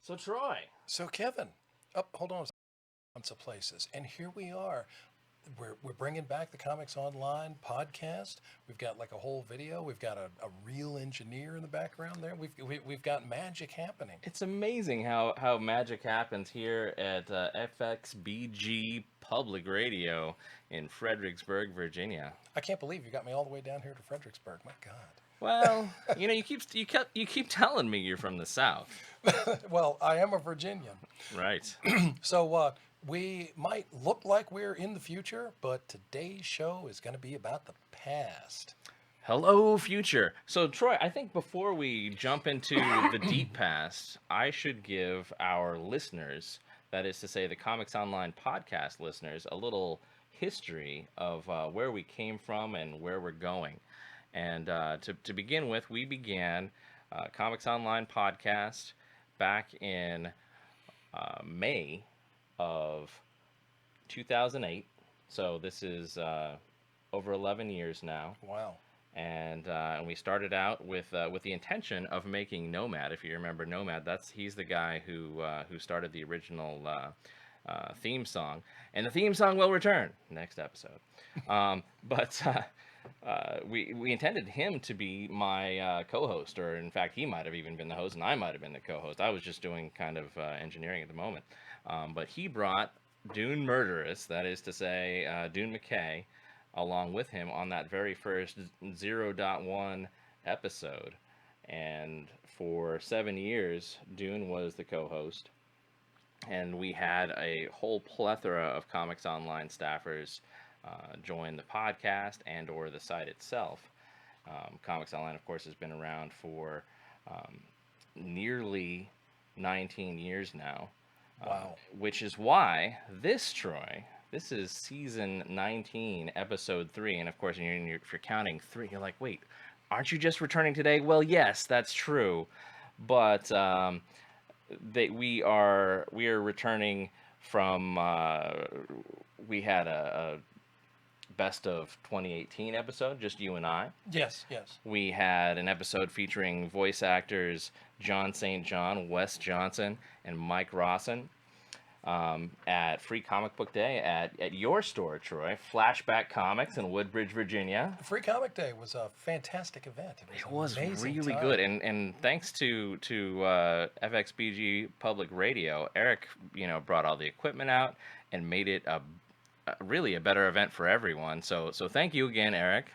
So Troy, So Kevin, up, hold on, lots of places, and here we are. We're bringing back the Comics Online podcast. We've got like a whole video. We've got a real engineer in the background there. We've got magic happening. it's amazing how magic happens here at FXBG Public Radio in Fredericksburg, Virginia. I can't believe you got me all the way down here to Fredericksburg. My Well, you keep telling me you're from the South, God. Well, I am a Virginian, right? so we might look like we're in the future, but today's show is going to be about the past. Hello, future. So, Troy, I think before we jump into the deep past, I should give our listeners, that is to say, the Comics Online podcast listeners, a little history of where we came from and where we're going. And to begin with, we began Comics Online podcast back in May of 2008. So this is over 11 years now. Wow. And we started out with the intention of making Nomad. If you remember Nomad, he's the guy who started the original theme song, and the theme song will return next episode. We intended him to be my co-host, or in fact, he might have even been the host, and I might have been the co-host. I was just doing kind of engineering at the moment, but he brought Dune Murderous, that is to say, Dune McKay, along with him on that very first zero point 0.1 episode. And for 7 years, Dune was the co-host. And we had a whole plethora of Comics Online staffers join the podcast and or the site itself. Comics Online, of course, has been around for nearly 19 years now. Wow. Which is why Troy, this is season 19, episode 3. And of course, if you're counting 3, you're like, wait, aren't you just returning today? Well, yes, that's true. But we are returning from, we had a best of 2018 episode, just you and I. Yes, yes. We had an episode featuring voice actors John St. John, Wes Johnson, and Mike Rawson at Free Comic Book Day at your store, Troy, Flashback Comics in Woodbridge, Virginia. Free Comic Day was a fantastic event. It was an amazing really time. good, and thanks to FXBG Public Radio, Eric, brought all the equipment out and made it really a better event for everyone. So thank you again, Eric,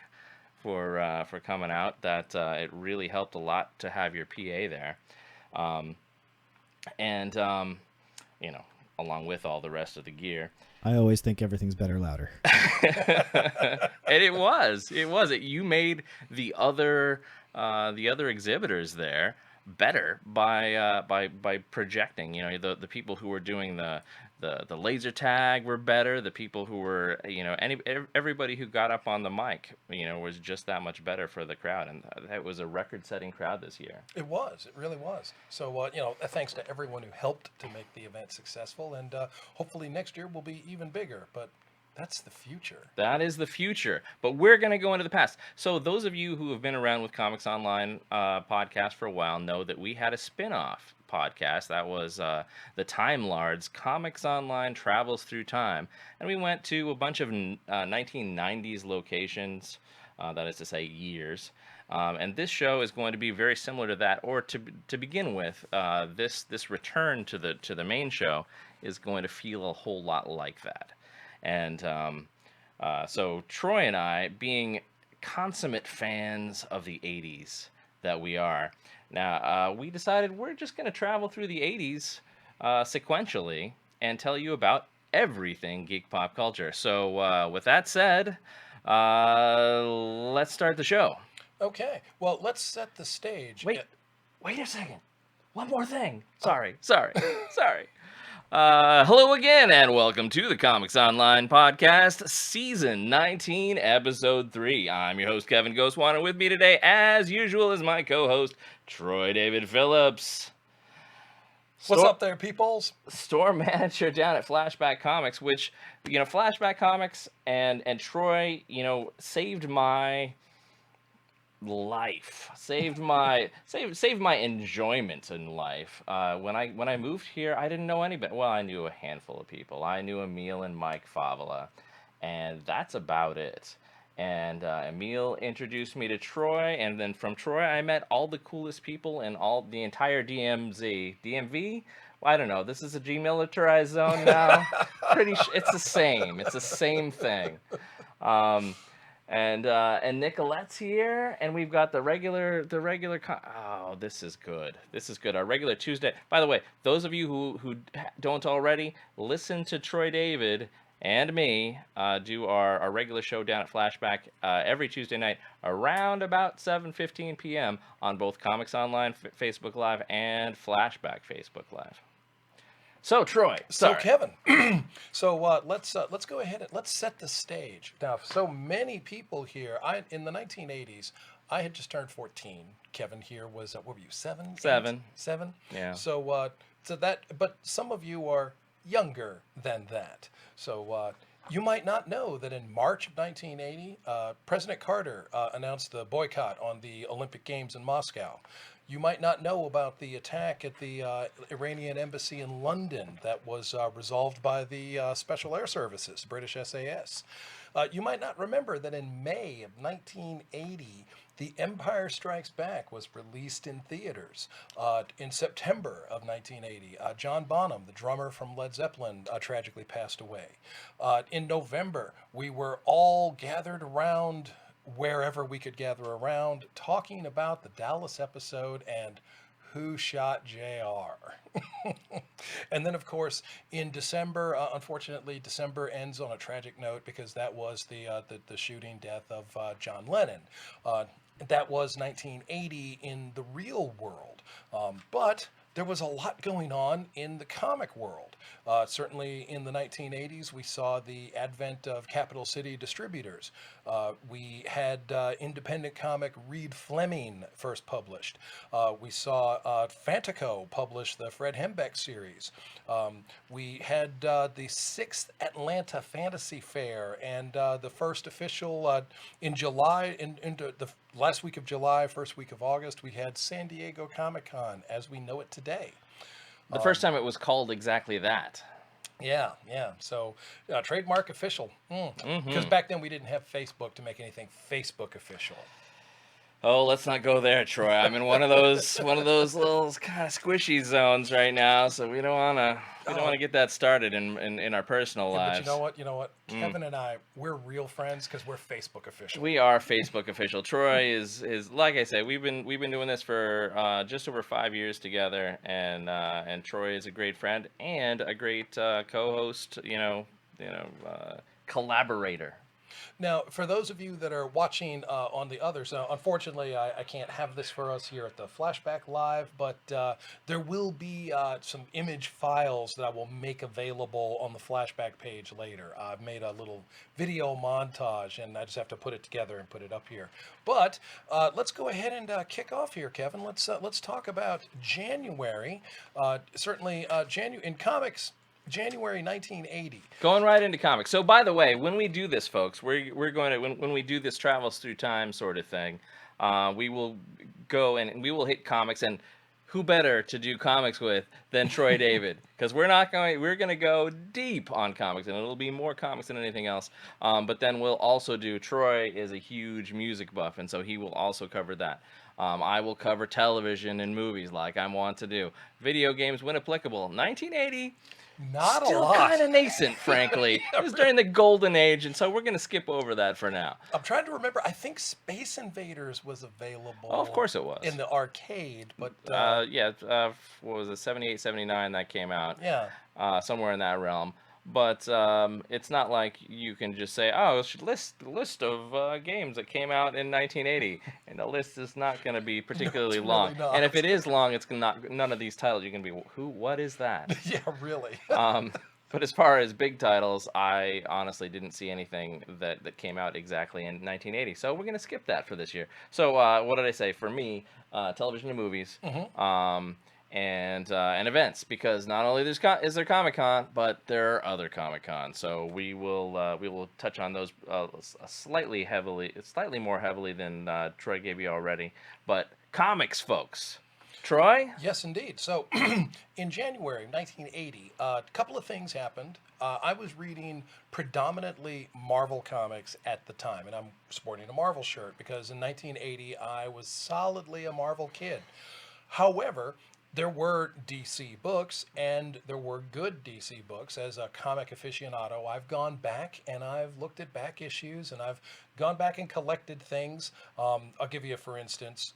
for coming out. That it really helped a lot to have your PA there, and along with all the rest of the gear. I always think everything's better louder. And it was. You made the other exhibitors there better by projecting. The people who were doing the laser tag were better. The people who were everybody who got up on the mic was just that much better for the crowd, and that was a record-setting crowd this year. It really was. So thanks to everyone who helped to make the event successful, and hopefully next year will be even bigger. But that's the future. That is the future. But we're going to go into the past. So those of you who have been around with Comics Online podcast for a while know that we had a spin-off podcast. That was the Time Lords, Comics Online Travels Through Time. And we went to a bunch of 1990s locations, that is to say years. And this show is going to be very similar to that, or to begin with, this return to the main show is going to feel a whole lot like that. And so Troy and I, being consummate fans of the 80s that we are, now we decided we're just going to travel through the 80s sequentially and tell you about everything geek pop culture. So with that said, let's start the show. Okay. Well, let's set the stage. Wait a second. One more thing. Sorry. Hello again, and welcome to the Comics Online Podcast, Season 19, Episode 3. I'm your host, Kevin Ghostwan, and with me today, as usual, is my co-host, Troy David Phillips. What's up there, peoples? Store manager down at Flashback Comics, which, Flashback Comics and Troy, saved my life, saved my enjoyment in life. When I moved here, I didn't know anybody. Well, I knew a handful of people. I knew Emil and Mike Favela, and that's about it. And Emil introduced me to Troy, and then from Troy, I met all the coolest people in all the entire DMV. Well, I don't know. This is a demilitarized zone now. It's the same. It's the same thing. Um, and Nicolette's here, and we've got oh, this is good. This is good. Our regular Tuesday. By the way, those of you who don't already, listen to Troy David and me do our regular show down at Flashback every Tuesday night around about 7:15 p.m. on both Comics Online Facebook Live and Flashback Facebook Live. So Troy, So sorry. Kevin, so let's go ahead and let's set the stage. Now, so many people here. In the 1980s, I had just turned 14. Kevin here was what were you, 7? 7. 8? 7. Yeah. So that, but some of you are younger than that. So you might not know that in March of 1980, President Carter announced the boycott on the Olympic Games in Moscow. You might not know about the attack at the Iranian embassy in London that was resolved by the Special Air Services, British SAS. You might not remember that in May of 1980, The Empire Strikes Back was released in theaters. In September of 1980, John Bonham, the drummer from Led Zeppelin, tragically passed away. In November, we were all gathered around wherever we could gather around, talking about the Dallas episode and who shot JR. And then, of course, in December, unfortunately, December ends on a tragic note because that was the shooting death of John Lennon. That was 1980 in the real world. But there was a lot going on in the comic world. Certainly in the 1980s, we saw the advent of Capital City distributors. We had independent comic Reed Fleming first published. We saw Fantico publish the Fred Hembeck series. We had the 6th Atlanta Fantasy Fair and the first official in July, into the last week of July, first week of August, we had San Diego Comic-Con as we know it today. The first time it was called exactly that. Yeah. So, trademark official. Because back then we didn't have Facebook to make anything Facebook official. Oh, let's not go there, Troy. I'm in one of those little kind of squishy zones right now, so we don't wanna get that started in our personal Yeah, lives. but you know what? Kevin and I, we're real friends because we're Facebook official. We are Facebook official. Troy is like I said, we've been doing this for just over 5 years together, and Troy is a great friend and a great co-host. Collaborator. Now, for those of you that are watching on the others, unfortunately, I can't have this for us here at the Flashback Live, but there will be some image files that I will make available on the Flashback page later. I've made a little video montage, and I just have to put it together and put it up here. But let's go ahead and kick off here, Kevin. Let's talk about January. Certainly, in comics. January 1980. Going right into comics. So, by the way, when we do this, folks, we're going to when we do this travels through time sort of thing, we will go and we will hit comics, and who better to do comics with than Troy David? Because we're going to go deep on comics, and it'll be more comics than anything else. But then we'll also do. Troy is a huge music buff, and so he will also cover that. I will cover television and movies like I want to do. Video games, when applicable. 1980. Not Still a lot. kind of nascent, frankly. It was during the golden age, and so we're going to skip over that for now. I'm trying to remember. I think Space Invaders was available. Oh, of course it was. In the arcade, but what was it, 78, 79 that came out? yeah. Somewhere in that realm. But it's not like you can just say, oh, list of games that came out in 1980, and the list is not going to be particularly it's long. really not. And if it is long, it's not none of these titles. You're going to be, what is that? Yeah, really. But as far as big titles, I honestly didn't see anything that came out exactly in 1980. So we're going to skip that for this year. So what did I say? For me, television and movies. and events, because not only is there Comic Con, but there are other Comic Con. So we will touch on those slightly more heavily than Troy gave you already. But comics, folks. Troy. Yes, indeed. So, in January 1980, a couple of things happened. I was reading predominantly Marvel comics at the time, and I'm sporting a Marvel shirt because in 1980 I was solidly a Marvel kid. However, there were DC books, and there were good DC books. As a comic aficionado, I've gone back and I've looked at back issues, and I've gone back and collected things. I'll give you, for instance,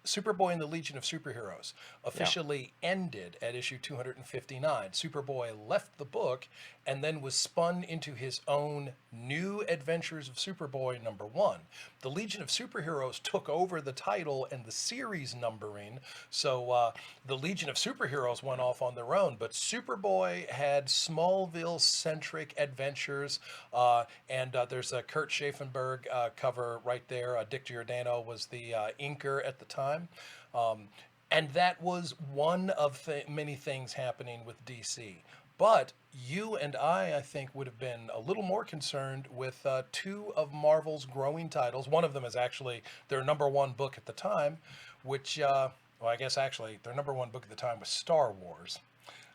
Superboy and the Legion of Superheroes Yeah. officially ended at issue 259. Superboy left the book and then was spun into his own New Adventures of Superboy #1. The Legion of Superheroes took over the title and the series numbering, so the Legion of Superheroes went off on their own, but Superboy had Smallville-centric adventures, and there's a Kurt Schaffenberg cover right there. Dick Giordano was the inker at the time. Um, and that was one of many things happening with DC. But you and I think, would have been a little more concerned with two of Marvel's growing titles. One of them is actually their #1 book at the time, which, well, I guess actually their #1 book at the time was Star Wars.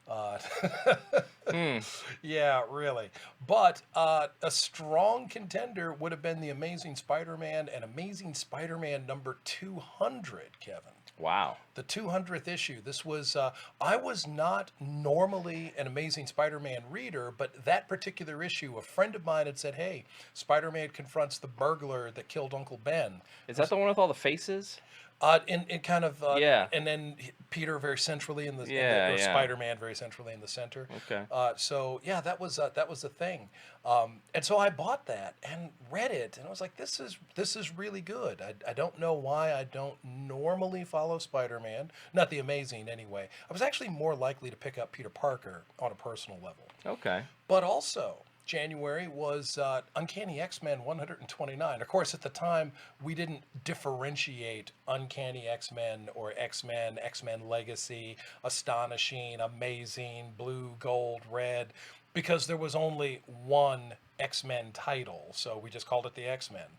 Uh, Hmm. yeah, really. But a strong contender would have been The Amazing Spider-Man and Amazing Spider-Man #200, Kevin. Wow. The 200th issue. This was, I was not normally an Amazing Spider-Man reader, but that particular issue, a friend of mine had said, hey, Spider-Man confronts the burglar that killed Uncle Ben. Is that the one with all the faces? In kind of, Yeah. and then Peter very centrally Yeah. or Yeah. Spider-Man very centrally in the center. Okay. So yeah, that was the thing, and so I bought that and read it, and I was like, this is really good. I don't know why I don't normally follow Spider-Man, not the Amazing anyway. I was actually more likely to pick up Peter Parker on a personal level, Okay. but also. January was Uncanny X-Men 129. Of course, at the time, we didn't differentiate Uncanny X-Men or X-Men, X-Men Legacy, Astonishing, Amazing, Blue, Gold, Red, because there was only one X-Men title. So we just called it the X-Men.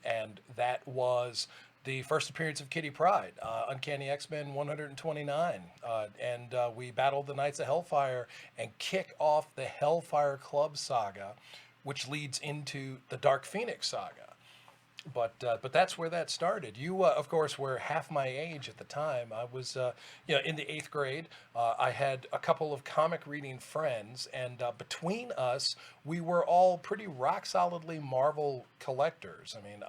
And that was the first appearance of Kitty Pryde, Uncanny X-Men 129. And we battled the Knights of Hellfire and kick off the Hellfire Club saga, which leads into the Dark Phoenix saga. But that's where that started. You, of course, were half my age at the time. I was, in the 8th grade. I had a couple of comic reading friends, and between us, we were all pretty rock solidly Marvel collectors. I mean,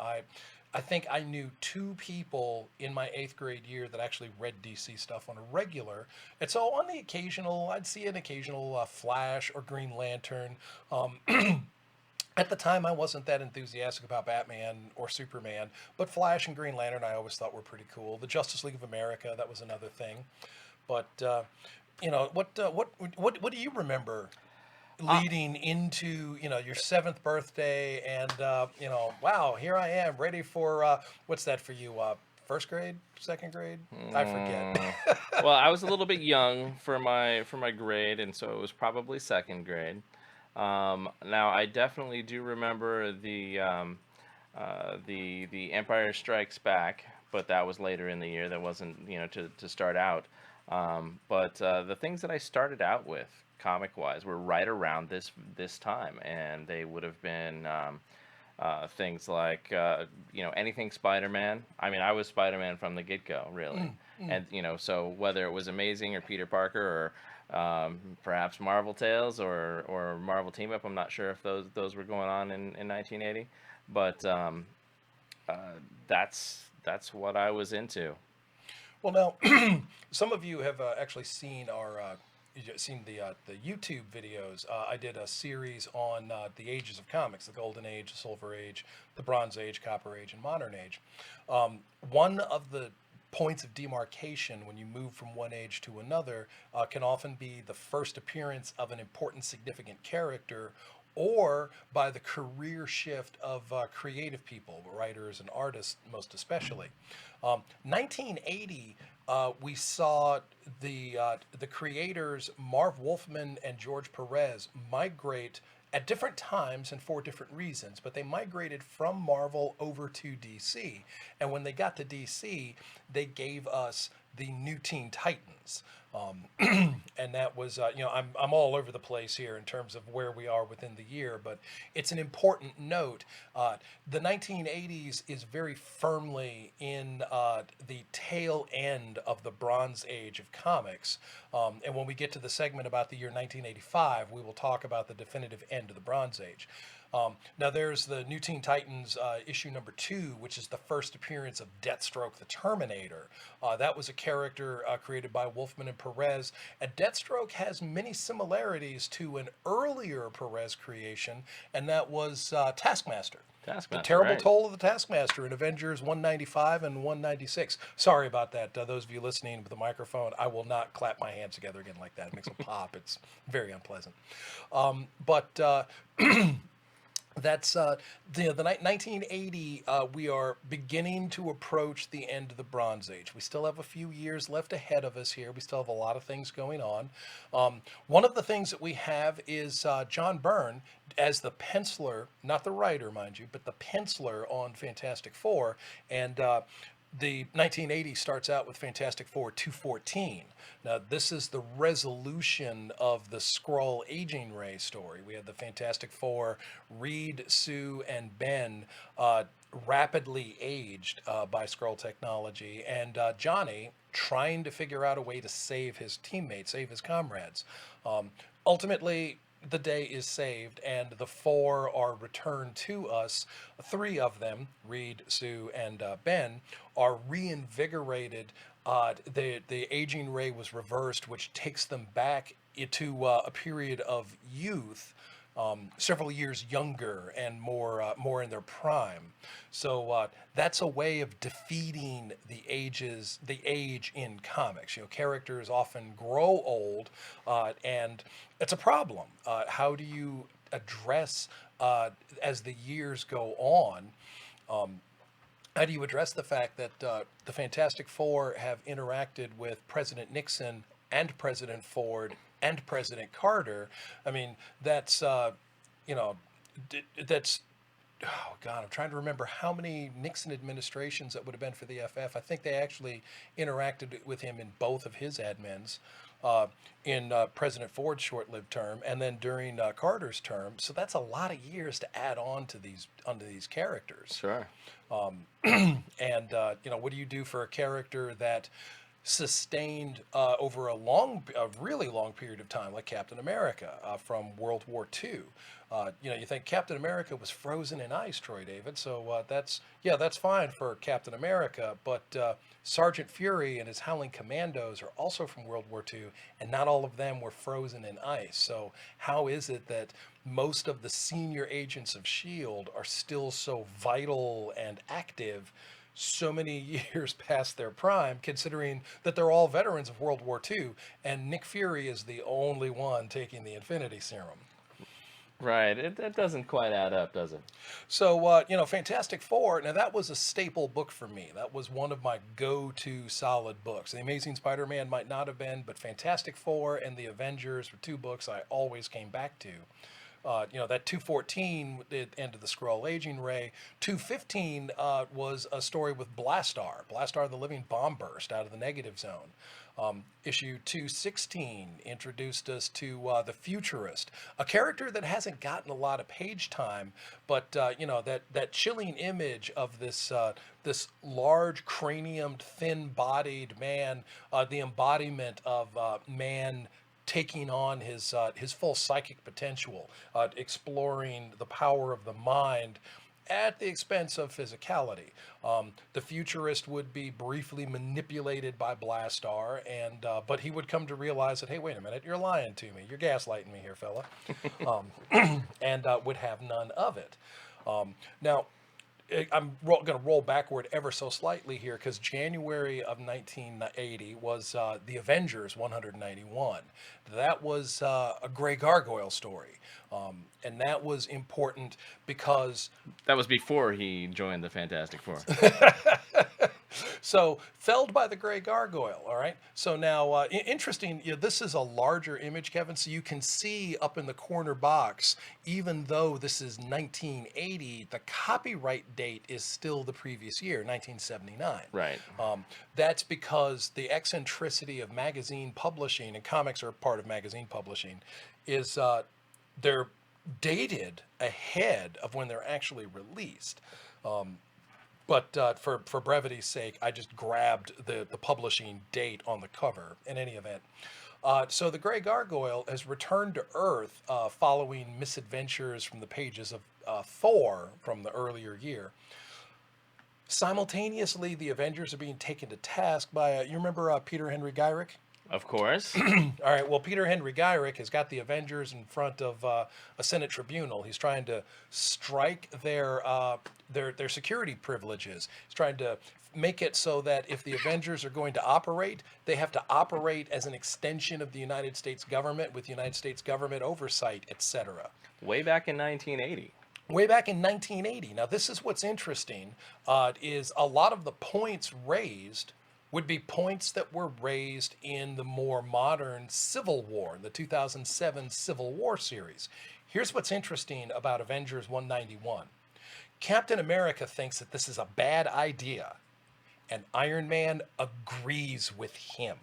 I think I knew 2 people in my 8th grade year that actually read DC stuff on a regular. And so on the occasional, I'd see an occasional Flash or Green Lantern. At the time, I wasn't that enthusiastic about Batman or Superman, but Flash and Green Lantern I always thought were pretty cool. The Justice League of America, that was another thing. But what do you remember Uh, leading into your 7th birthday, and wow, here I am ready for what's that for you? First grade, second grade? I forget. mm, well, I was a little bit young for my grade, and so it was probably second grade. Now I definitely do remember the Empire Strikes Back, but that was later in the year. That wasn't to start out. But the things that I started out with comic wise were right around this time, and they would have been things like anything Spider-Man. I mean, I was Spider-Man from the get-go, really. Mm. And so whether it was Amazing or Peter Parker or perhaps Marvel Tales or Marvel Team Up, I'm not sure if those were going on in 1980, but uh, that's what I was into. Well, now some of you have actually seen the YouTube videos. I did a series on the ages of comics: the Golden Age, the Silver Age, the Bronze Age, Copper Age, and Modern Age. One of the points of demarcation when you move from one age to another can often be the first appearance of an important, significant character, or by the career shift of creative people, writers and artists, most especially. 1980 we saw the creators Marv Wolfman and George Perez migrate at different times and for different reasons, but they migrated from Marvel over to DC. And when they got to DC, they gave us the New Teen Titans. And that was, I'm all over the place here in terms of where we are within the year, but it's an important note. The 1980s is very firmly in the tail end of the Bronze Age of comics. And when we get to the segment about the year 1985, we will talk about the definitive end of the Bronze Age. Now, there's the New Teen Titans issue number 2, which is the first appearance of Deathstroke the Terminator. That was a character created by Wolfman and Perez. And Deathstroke has many similarities to an earlier Perez creation, and that was Taskmaster. The terrible right. toll of the Taskmaster in Avengers 195 and 196. Sorry about that. Those of you listening with the microphone, I will not clap my hands together again like that. It makes a pop. It's very unpleasant. But that's the 1980. We are beginning to approach the end of the Bronze Age. We still have a few years left ahead of us here. We still have a lot of things going on. One of the things that we have is John Byrne as the penciler, not the writer, mind you, but the penciler on Fantastic Four. And the 1980 starts out with Fantastic Four 214. Now, this is the resolution of the Skrull Aging Ray story. We had the Fantastic Four, Reed, Sue, and Ben, rapidly aged by Skrull technology, and Johnny trying to figure out a way to save his teammates, save his comrades. Ultimately, the day is saved, and the 4 are returned to us. 3 of them, Reed, Sue, and Ben, are reinvigorated. The aging ray was reversed, which takes them back into a period of youth, several years younger and more in their prime. So that's a way of defeating the age in comics. Characters often grow old, and it's a problem. How do you address as the years go on? How do you address the fact that the Fantastic Four have interacted with President Nixon and President Ford and President Carter? I mean, that's, that's, oh God, I'm trying to remember how many Nixon administrations that would have been for the FF. I think they actually interacted with him in both of his admins. In President Ford's short-lived term, and then during Carter's term. So that's a lot of years to add on to these characters. Sure. And what do you do for a character that sustained over a really long period of time, like Captain America from World War II? You think Captain America was frozen in ice, Troy David. So that's fine for Captain America, but Sergeant Fury and his Howling Commandos are also from World War II, and not all of them were frozen in ice. So how is it that most of the senior agents of S.H.I.E.L.D. are still so vital and active so many years past their prime, considering that they're all veterans of World War II, and Nick Fury is the only one taking the Infinity Serum? Right. It doesn't quite add up, does it? So, Fantastic Four, now that was a staple book for me. That was one of my go-to solid books. The Amazing Spider-Man might not have been, but Fantastic Four and the Avengers were 2 books I always came back to. That 214, the end of the Skrull Aging Ray. 215 was a story with Blastar, the living bomb burst out of the negative zone. Issue 216 introduced us to the Futurist, a character that hasn't gotten a lot of page time, but that chilling image of this large craniumed, thin-bodied man, the embodiment of man taking on his full psychic potential, exploring the power of the mind at the expense of physicality. The Futurist would be briefly manipulated by Blastar, but he would come to realize that, hey, wait a minute, you're lying to me. You're gaslighting me here, fella. And would have none of it. Now, I'm going to roll backward ever so slightly here, because January of 1980 was the Avengers 191. That was a Grey Gargoyle story. And that was important because... That was before he joined the Fantastic Four. So felled by the gray gargoyle. All right. So now, interesting. This is a larger image, Kevin. So you can see up in the corner box, even though this is 1980, the copyright date is still the previous year, 1979. Right. That's because the eccentricity of magazine publishing, and comics are part of magazine publishing, is they're dated ahead of when they're actually released. But for brevity's sake, I just grabbed the publishing date on the cover in any event. So the Gray Gargoyle has returned to Earth following misadventures from the pages of Thor from the earlier year. Simultaneously, the Avengers are being taken to task by, you remember Peter Henry Gyrick? Of course. All right. Well, Peter Henry Gyrick has got the Avengers in front of a Senate tribunal. He's trying to strike their security privileges. He's trying to make it so that if the Avengers are going to operate, they have to operate as an extension of the United States government with United States government oversight, etc. Way back in 1980. Way back in 1980. Now, this is what's interesting, is a lot of the points raised would be points that were raised in the more modern Civil War, the 2007 Civil War series. Here's what's interesting about Avengers 191. Captain America thinks that this is a bad idea, and Iron Man agrees with him.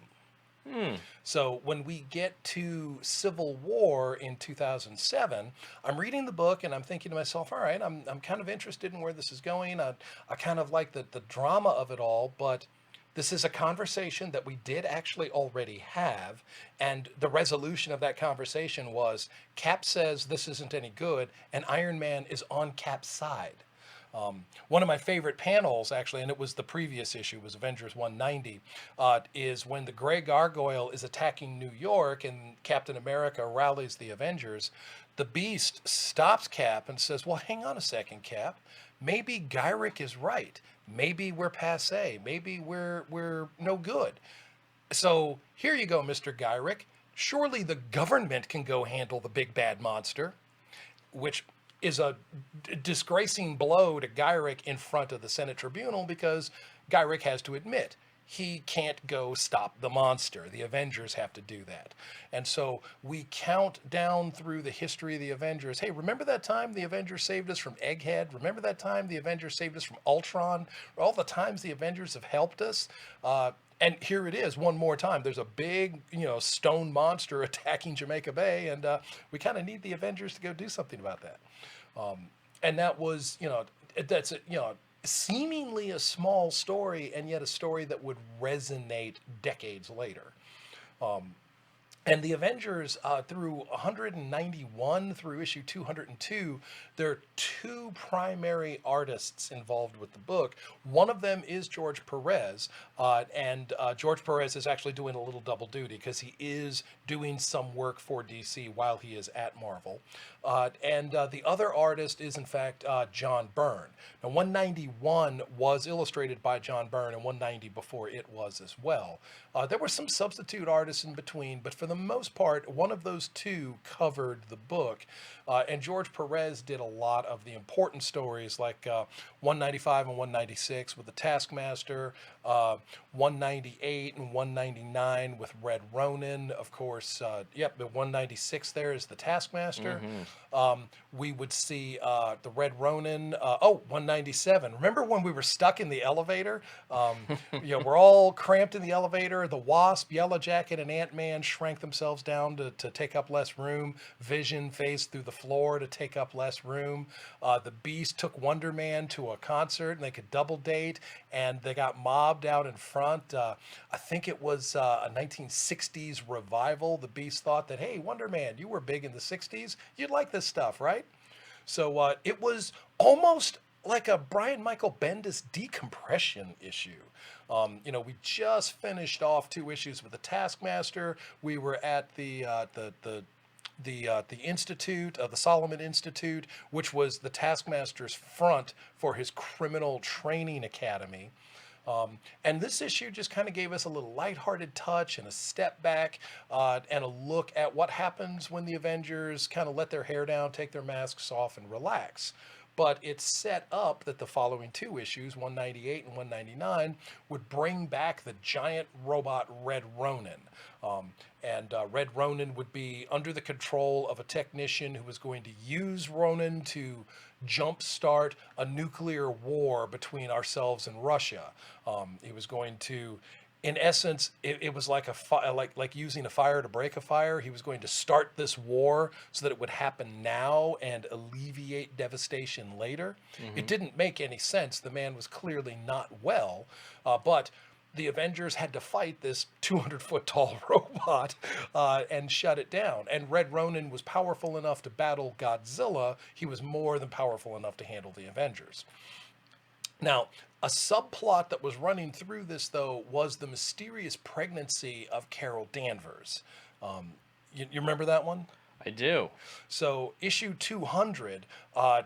So when we get to Civil War in 2007, I'm reading the book and I'm thinking to myself, all right, I'm kind of interested in where this is going. I kind of like the drama of it all, but this is a conversation that we did actually already have, and the resolution of that conversation was Cap says this isn't any good, and Iron Man is on Cap's side. One of my favorite panels, actually, and it was the previous issue, was Avengers 190, is when the Gray Gargoyle is attacking New York and Captain America rallies the Avengers. The Beast stops Cap and says, well, hang on a second, Cap. Maybe Gyrick is right. Maybe we're passé. Maybe we're no good. So here you go, Mr. Gyrick. Surely the government can go handle the big bad monster, which is a disgracing blow to Gyrick in front of the Senate tribunal, because Gyrick has to admit he can't go stop the monster. The Avengers have to do that. And so we count down through the history of the Avengers. Hey, remember that time the Avengers saved us from Egghead? Remember that time the Avengers saved us from Ultron? All the times the Avengers have helped us? And here it is one more time. There's a big, stone monster attacking Jamaica Bay, and we kind of need the Avengers to go do something about that. And that was, that's seemingly a small story, and yet a story that would resonate decades later. And the Avengers, through 191 through issue 202, there are two primary artists involved with the book. One of them is George Perez, and George Perez is actually doing a little double duty because he is doing some work for DC while he is at Marvel. And the other artist is, in fact, John Byrne. Now, 191 was illustrated by John Byrne, and 190 before it was as well. There were some substitute artists in between, but for the most part, one of those two covered the book. And George Perez did a lot of the important stories like 195 and 196 with the Taskmaster, 198 and 199 with Red Ronin. Of course, the 196 there is the Taskmaster. We would see the Red Ronin. 197. Remember when we were stuck in the elevator? We're all cramped in the elevator. The Wasp, Yellow Jacket, and Ant-Man shrank themselves down to take up less room. Vision phased through the floor to take up less room. The Beast took Wonder Man to a concert, and they could double date, and they got mobbed out in front. I think it was a 1960s revival. The Beast thought that, hey, Wonder Man, you were big in the 60s. You'd like this stuff, right? So it was almost like a Brian Michael Bendis decompression issue. We just finished off 2 issues with the Taskmaster. We were at the Institute, the Solomon Institute, which was the Taskmaster's front for his criminal training academy. And this issue just kind of gave us a little lighthearted touch and a step back and a look at what happens when the Avengers kind of let their hair down, take their masks off, and relax. but it set up that the following two issues, 198 and 199, would bring back the giant robot Red Ronin. And Red Ronin would be under the control of a technician who was going to use Ronin to jumpstart a nuclear war between ourselves and Russia. He was going to, in essence, it was like like using a fire to break a fire. He was going to start this war so that it would happen now and alleviate devastation later. It didn't make any sense. The man was clearly not well, but the Avengers had to fight this 200-foot tall robot and shut it down. And Red Ronin was powerful enough to battle Godzilla. He was more than powerful enough to handle the Avengers. Now, a subplot that was running through this, though, was the mysterious pregnancy of Carol Danvers. You remember that one? I do. So issue 200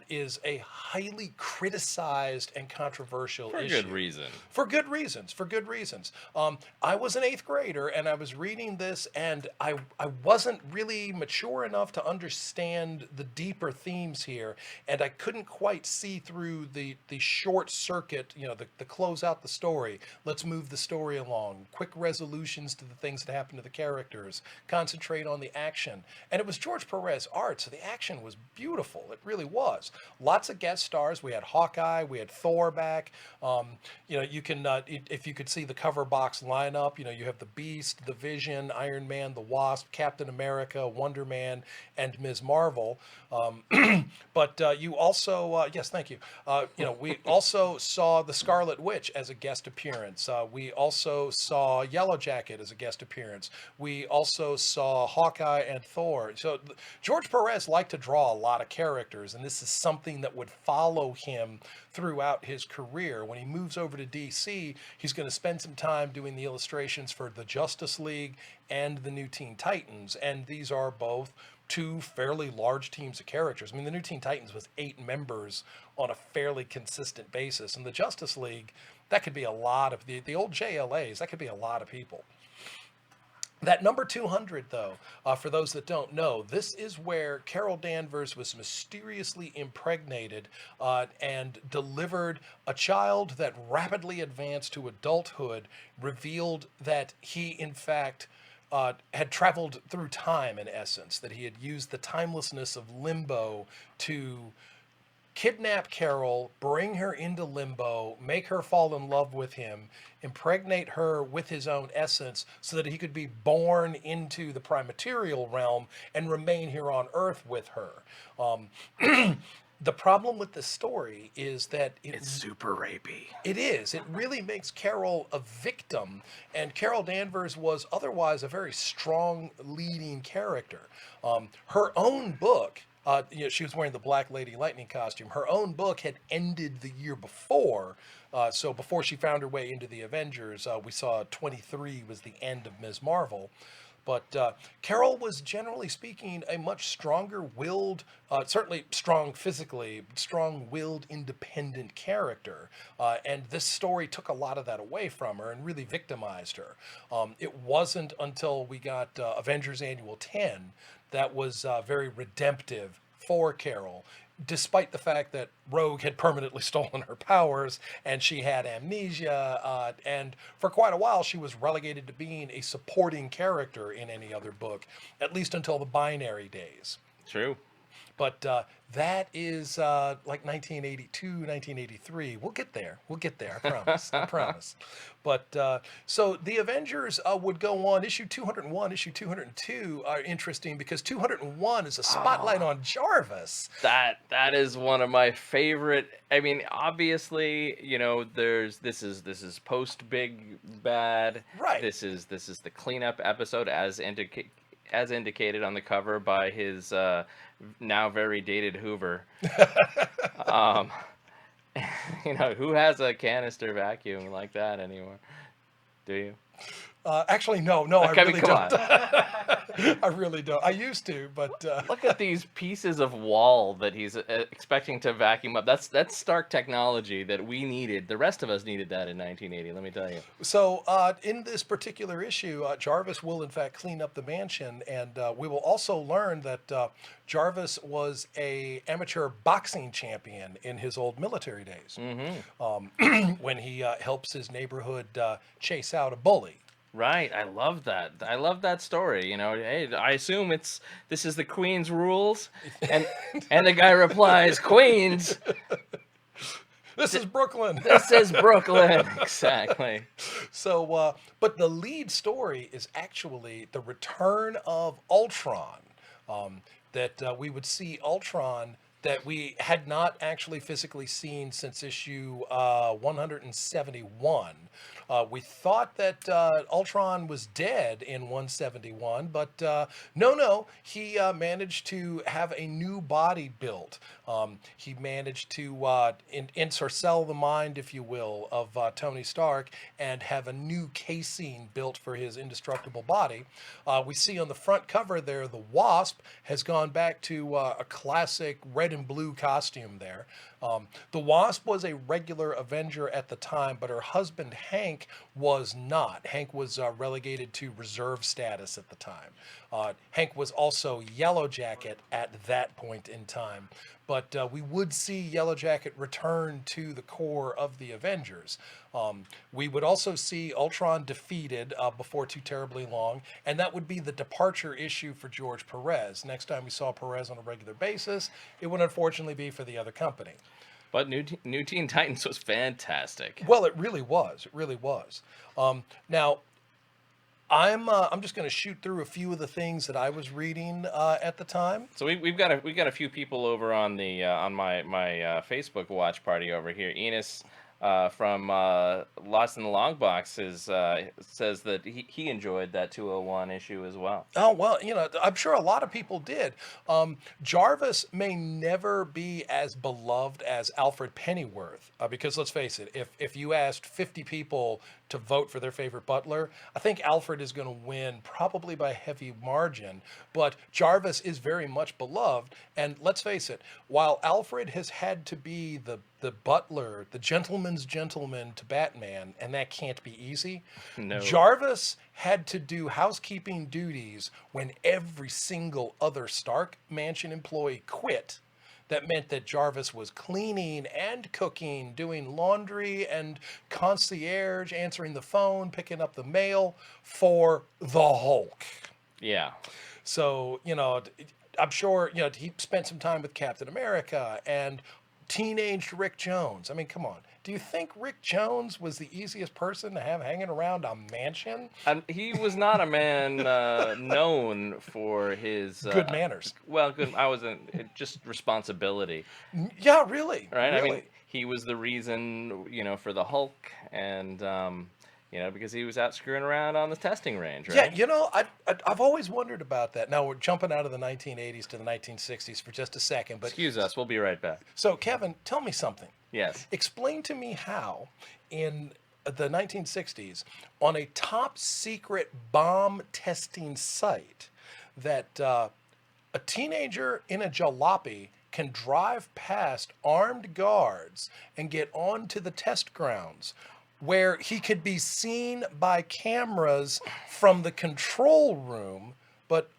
is a highly criticized and controversial For issue. good reason. For good reasons. For good reasons. I was an 8th grader and I was reading this, and I wasn't really mature enough to understand the deeper themes here, and I couldn't quite see through the short circuit, the close out the story. Let's move the story along. Quick resolutions to the things that happen to the characters. Concentrate on the action. And it was George Perez art, so the action was beautiful. It really was. Lots of guest stars. We had Hawkeye, we had Thor back. You can, if you could see the cover box lineup, you have the Beast, the Vision, Iron Man, the Wasp, Captain America, Wonder Man, and Ms. Marvel. But you also, yes, thank you. We also saw the Scarlet Witch as a guest appearance. We also saw Yellow Jacket as a guest appearance. We also saw Hawkeye and Thor. So George Perez liked to draw a lot of characters, and this is something that would follow him throughout his career. When he moves over to DC, he's going to spend some time doing the illustrations for the Justice League and the New Teen Titans, and these are both two fairly large teams of characters. I mean, the New Teen Titans was 8 members on a fairly consistent basis, and the Justice League, that could be a lot of, the old JLAs, that could be a lot of people. That number 200, though, for those that don't know, this is where Carol Danvers was mysteriously impregnated and delivered a child that rapidly advanced to adulthood, revealed that he, in fact, had traveled through time, in essence, that he had used the timelessness of limbo to kidnap Carol, bring her into limbo, make her fall in love with him, impregnate her with his own essence so that he could be born into the primaterial realm and remain here on Earth with her. The problem with this story is that It's super rapey. it is. It really makes Carol a victim, and Carol Danvers was otherwise a very strong leading character. Her own book, she was wearing the Black Lady Lightning costume. Her own book had ended the year before, so before she found her way into the Avengers, we saw 23 was the end of Ms. Marvel. But Carol was, generally speaking, a much stronger-willed, certainly strong physically, strong-willed, independent character. And this story took a lot of that away from her and really victimized her. It wasn't until we got Avengers Annual 10 that was very redemptive for Carol, despite the fact that Rogue had permanently stolen her powers and she had amnesia, and for quite a while she was relegated to being a supporting character in any other book, at least until the Binary days. True. But that is like 1982, 1983. We'll get there. We'll get there. I promise. I promise. But so the Avengers would go on. Issue 201, issue 202 are interesting because 201 is a spotlight on Jarvis. That is one of my favorite. I mean, obviously, this is post Big Bad. Right. This is the cleanup episode as indicated on the cover by his now very dated Hoover. Who has a canister vacuum like that anymore? Do you? Actually, no, I Okay, I mean, really come don't. I really don't. I used to, but Look at these pieces of wall that he's expecting to vacuum up. That's Stark technology that we needed. The rest of us needed that in 1980. Let me tell you. so in this particular issue, Jarvis will in fact clean up the mansion, and we will also learn that Jarvis was a amateur boxing champion in his old military days, when he helps his neighborhood chase out a bully. Right, I love that. I love that story. Hey, I assume this is the Queen's rules, and the guy replies, "Queens, This is Brooklyn. this is Brooklyn." Exactly. So, but the lead story is actually the return of Ultron. That we would see Ultron that we had not actually physically seen since issue 171. We thought that Ultron was dead in 171, but no, he managed to have a new body built. He managed to ensorcell the mind, if you will, of Tony Stark and have a new casing built for his indestructible body. We see on the front cover there, the Wasp has gone back to a classic red and blue costume there. The Wasp was a regular Avenger at the time, but her husband Hank was not. Hank was relegated to reserve status at the time. Hank was also Yellow Jacket at that point in time. But we would see Yellow Jacket return to the core of the Avengers. We would also see Ultron defeated before too terribly long, and that would be the departure issue for George Perez. Next time we saw Perez on a regular basis, it would unfortunately be for the other company. But New Teen Titans was fantastic. Well, it really was. It really was. Now, I'm just going to shoot through a few of the things that I was reading at the time. So we've got a few people over on the on my Facebook watch party over here. Enos from Lost in the Long Box says that he enjoyed that 201 issue as well. Oh, well, I'm sure a lot of people did. Jarvis may never be as beloved as Alfred Pennyworth, because let's face it, if you asked 50 people to vote for their favorite butler, I think Alfred is going to win probably by a heavy margin. But Jarvis is very much beloved. And let's face it, while Alfred has had to be the butler, the gentleman's gentleman to Batman, and that can't be easy, No. Jarvis had to do housekeeping duties when every single other Stark Mansion employee quit. That meant that Jarvis was cleaning and cooking, doing laundry and concierge, answering the phone, picking up the mail for the Hulk. Yeah. So, I'm sure, he spent some time with Captain America and teenage Rick Jones. I mean, come on. Do you think Rick Jones was the easiest person to have hanging around a mansion? He was not a man known for his Good manners. Well, good. I wasn't just responsibility. Yeah, really. Right. Really. I mean, he was the reason, for the Hulk, and because he was out screwing around on the testing range, right? Yeah, I've always wondered about that. Now we're jumping out of the 1980s to the 1960s for just a second, but Excuse us. We'll be right back. so Kevin, tell me something. Yes. Explain to me how, in the 1960s, on a top secret bomb testing site, that a teenager in a jalopy can drive past armed guards and get onto the test grounds, where he could be seen by cameras from the control room, but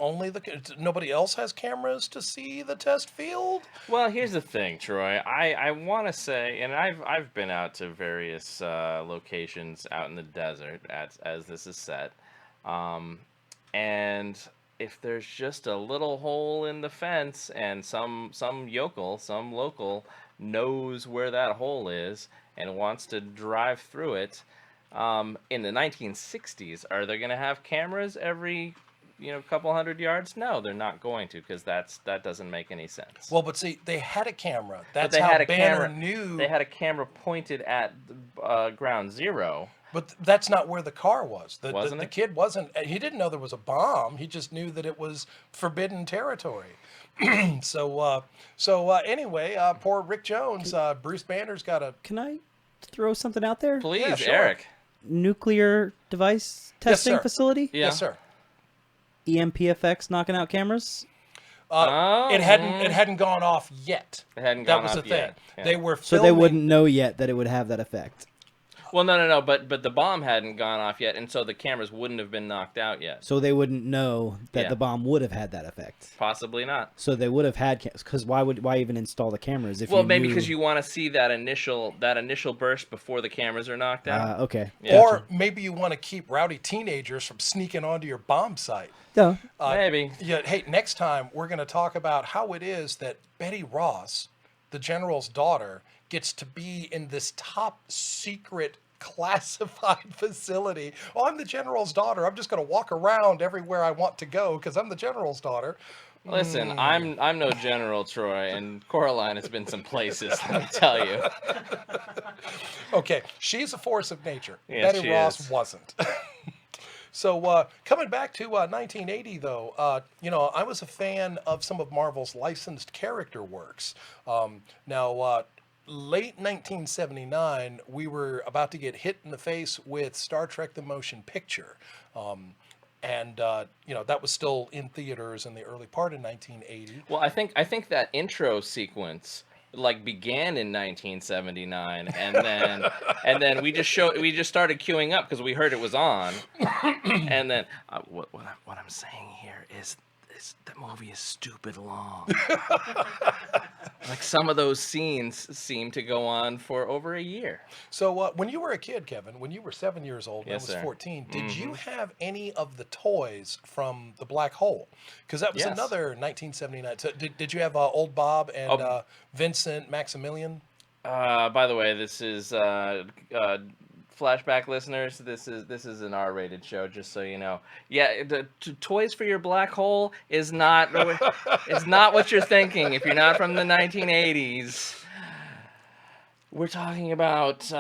nobody else has cameras to see the test field? Well, here's the thing, Troy. I want to say, and I've been out to various locations out in the desert as this is set, and if there's just a little hole in the fence and some local knows where that hole is and wants to drive through it, in the 1960s, are they going to have cameras every couple hundred yards? No, they're not going to, because that doesn't make any sense. Well, but see, they had a camera. That's they how had a Banner camera. knew. They had a camera pointed at ground zero. But that's not where the car was. Wasn't the it? kid wasn't. He didn't know there was a bomb. He just knew that it was forbidden territory. So anyway, poor Rick Jones. Bruce Banner's got a. Can I throw something out there? Please, Yeah, sure. Eric. nuclear device Yes, testing sir. facility? Yeah. Yes, sir. EMPFX knocking out cameras? Oh, It hadn't gone off yet. It hadn't That gone was the off thing. yet, yeah. They were So filming. they wouldn't know yet that it would have that effect. Well, no. But the bomb hadn't gone off yet, and so the cameras wouldn't have been knocked out yet. So they wouldn't know that Yeah. the bomb would have had that effect. Possibly not. So they would have had because why even install the cameras if Well, you maybe knew... because you want to see that initial burst before the cameras are knocked out. Okay. Yeah. Or maybe you want to keep rowdy teenagers from sneaking onto your bomb site. Yeah. Maybe. Yeah. Hey, next time we're going to talk about how it is that Betty Ross, the general's daughter, gets to be in this top secret classified facility. Oh, I'm the general's daughter. I'm just going to walk around everywhere I want to go because I'm the general's daughter. Listen, I'm no General Troy, and Coraline has been some places. Let me tell you. Okay, she's a force of nature. Yes, Betty she Ross is. wasn't. So coming back to 1980, though, I was a fan of some of Marvel's licensed character works. Late 1979, we were about to get hit in the face with Star Trek: The Motion Picture. That was still in theaters in the early part of 1980. Well, I think that intro sequence began in 1979, and then we just started queuing up because we heard it was on, and then what I'm saying here is the movie is stupid long. Some of those scenes seem to go on for over a year. So when you were a kid, Kevin, when you were 7 years old, and I Yes, was sir. 14, did you have any of the toys from the Black Hole? Because that was Yes. another 1979. So did you have Old Bob and Vincent Maximilian? By the way, this is Flashback listeners. This is an R-rated show, just so you know. Yeah, the toys for your black hole is not what you're thinking. If you're not from the 1980s, we're talking about